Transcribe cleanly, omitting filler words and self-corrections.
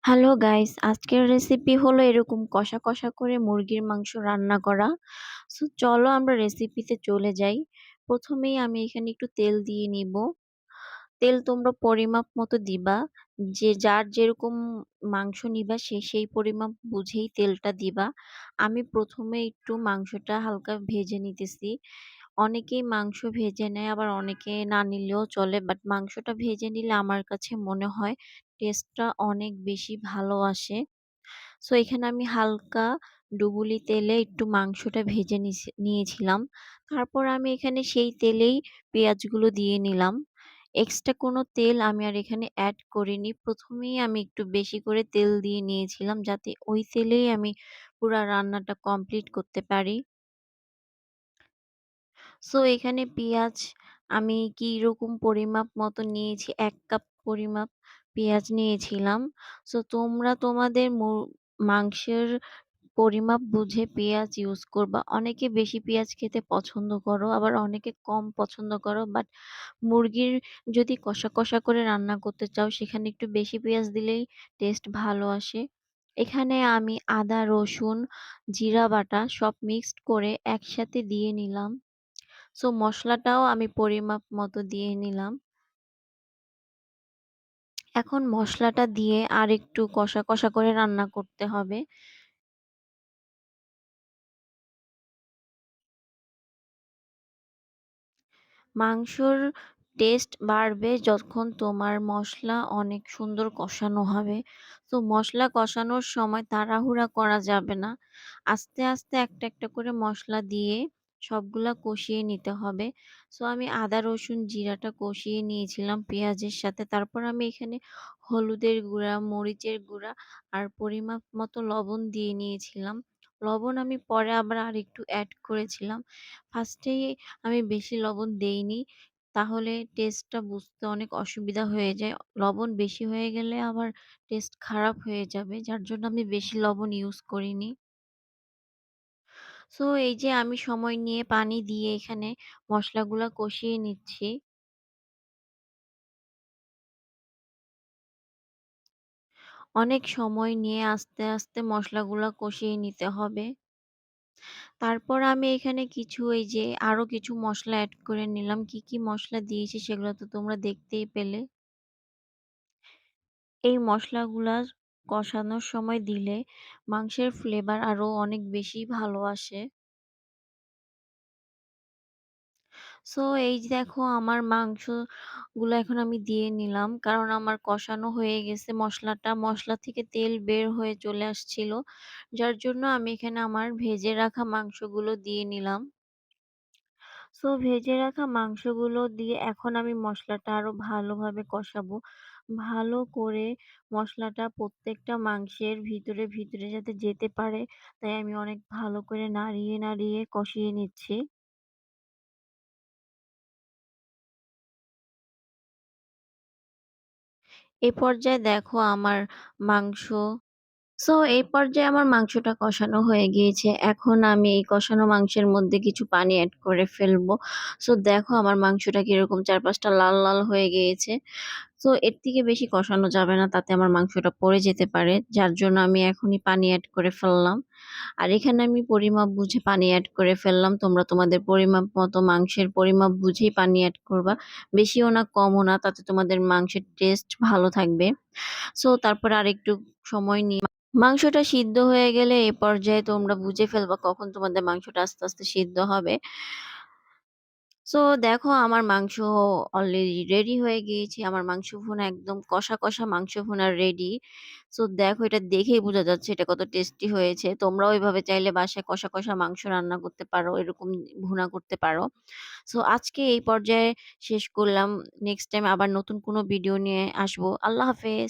Hello guys, আজকের recipe হলো এরকম কষা কষা করে মুরগির মাংস রান্না করা। চলো আমরা রেসিপিতে চলে যাই। প্রথমেই আমি এখানে একটু তেল দিয়ে নিব। তেল তোমরা পরিমাপ মতো দিবা। যে যার যেরকম মাংস নিবা সেই পরিমাপ বুঝেই তেলটা দিবা। আমি প্রথমে একটু মাংসটা হালকা ভেজে নিতেছি। অনেকেই মাংস ভেজে নেয়, আবার অনেকে না নিলেও চলে, বাট মাংসটা ভেজে নিলে আমার কাছে মনে হয় টেস্টটা অনেক বেশি ভালো আসে। এখানে আমি হালকা ডুবুলি তেলে একটু মাংসটা ভেজে নিয়েছিলাম। তারপর আমি এখানে সেই তেলেই পেঁয়াজগুলো দিয়ে নিলাম। এক্সট্রা কোনো তেল আমি আর এখানে এড করিনি। প্রথমেই আমি একটু বেশি করে তেল দিয়ে নিয়েছিলাম যাতে ওই তেলেই আমি পুরা রান্নাটা কমপ্লিট করতে পারি। এখানে পেঁয়াজ আমি কিরকম পরিমাপ মতো নিয়েছি, ১ কাপ পরিমাপ পেঁয়াজ নিয়েছিলাম। তোমরা তোমাদের মাংসের পরিমাপ বুঝে পেঁয়াজ ইউজ করবা। অনেকে বেশি পেঁয়াজ খেতে পছন্দ করো, আবার অনেকে কম পছন্দ করো। বাট মুরগির যদি কষা কষা করে রান্না করতে চাও সেখানে একটু বেশি পেঁয়াজ দিলেই টেস্ট ভালো আসে। এখানে আমি আদা, রসুন, জিরা বাটা সব মিক্সড করে একসাথে দিয়ে নিলাম। মসলাটাও আমি পরিমাপ মতো দিয়ে নিলাম। এখন মসলাটা দিয়ে আরেকটু কষা কষা করে রান্না করতে হবে। মাংসর টেস্ট বাড়বে যখন তোমার মসলা অনেক সুন্দর কষানো হবে। মসলা কষানোর সময় তাড়াহুড়া করা যাবে না। আস্তে আস্তে একটা একটা করে মসলা দিয়ে সবগুলা কষিয়ে নিতে হবে। আমি আদা, রসুন, জিরাটা কষিয়ে নিয়েছিলাম পেঁয়াজের সাথে। তারপর আমি এখানে হলুদের গুঁড়া, মরিচের গুঁড়া আর পরিমাপ মতো লবণ দিয়ে নিয়েছিলাম। লবণ আমি পরে আবার আরেকটু এড করেছিলাম। ফার্স্টেই আমি বেশি লবণ দেইনি। তাহলে টেস্টটা বুঝতে অনেক অসুবিধা হয়ে যায়। লবণ বেশি হয়ে গেলে আবার টেস্ট খারাপ হয়ে যাবে। যার জন্য আমি বেশি লবণ ইউজ করিনি। এই যে আমি সময় নিয়ে পানি দিয়ে এখানে মসলাগুলা কষিয়ে নিচ্ছি। অনেক সময় নিয়ে আস্তে আস্তে মসলাগুলা কষিয়ে নিতে হবে। তারপর আমি এখানে কিছু এই যে আরো কিছু মসলা এড করে নিলাম। কি কি মসলা দিয়েছি সেগুলো তো তোমরা দেখতেই পেলে। এই মসলাগুলা কষানোর সময় দিলে মাংসের ফ্লেভার আরো অনেক বেশি ভালো আসে। এই যে দেখো আমার মাংসগুলো এখন আমি দিয়ে নিলাম। কারণ আমার কষানো হয়ে গেছে মসলাটা। মসলা থেকে তেল বের হয়ে চলে আসছিল। যার জন্য আমি এখানে আমার ভেজে রাখা মাংসগুলো দিয়ে নিলাম। ভেজে রাখা মাংসগুলো দিয়ে এখন আমি মসলাটা আরো ভালোভাবে কষাবো। ভালো করে মসলাটা প্রত্যেকটা মাংসের ভিতরে ভিতরে যাতে যেতে পারে, তাই আমি অনেক ভালো করে নাড়িয়ে নাড়িয়ে কষিয়ে নিচ্ছি। এ পর্যায়ে দেখো আমার মাংস এই পর্যায়ে আমার মাংসটা কষানো হয়ে গিয়েছে। এখন আমি এই কষানো মাংসের মধ্যে কিছু পানি এড করে ফেলবো। দেখো আমার মাংসটা কিরকম ৪-৫ টা লাল, লাল হয়ে গিয়েছে। এর থেকে বেশি কষানো যাবে না, তাতে আমার মাংসটা পড়ে যেতে পারে। যার জন্য আমি এখনই পানি এড করে ফেললাম। আর এখানে আমি পরিমাপ বুঝে পানি এড করে ফেললাম। তোমরা তোমাদের পরিমাপ মতো মাংসের পরিমাপ বুঝেই পানি এড করবা। বেশিও না কমও না, তাতে তোমাদের মাংসের টেস্ট ভালো থাকবে। তারপরে আরেকটু সময় নিয়ে মাংসটা সিদ্ধ হয়ে গেলে এ পর্যায়ে তোমরা বুঝে ফেলবা কখন তোমাদের মাংসটা আস্তে আস্তে সিদ্ধ হবে। দেখো আমার মাংস অলরেডি রেডি হয়ে গিয়েছে। আমার মাংস ভুনা একদম কষা, কষা মাংস ভুনা রেডি। দেখো এটা দেখেই বোঝা যাচ্ছে এটা কত টেস্টি হয়েছে। তোমরাও এভাবে চাইলে বাসায় কষা, কষা মাংস রান্না করতে পারো। এরকম ভুনা করতে পারো। আজকে এই পর্যায়ে শেষ করলাম। নেক্সট টাইম আবার নতুন কোনো ভিডিও নিয়ে আসবো। আল্লাহ হাফেজ।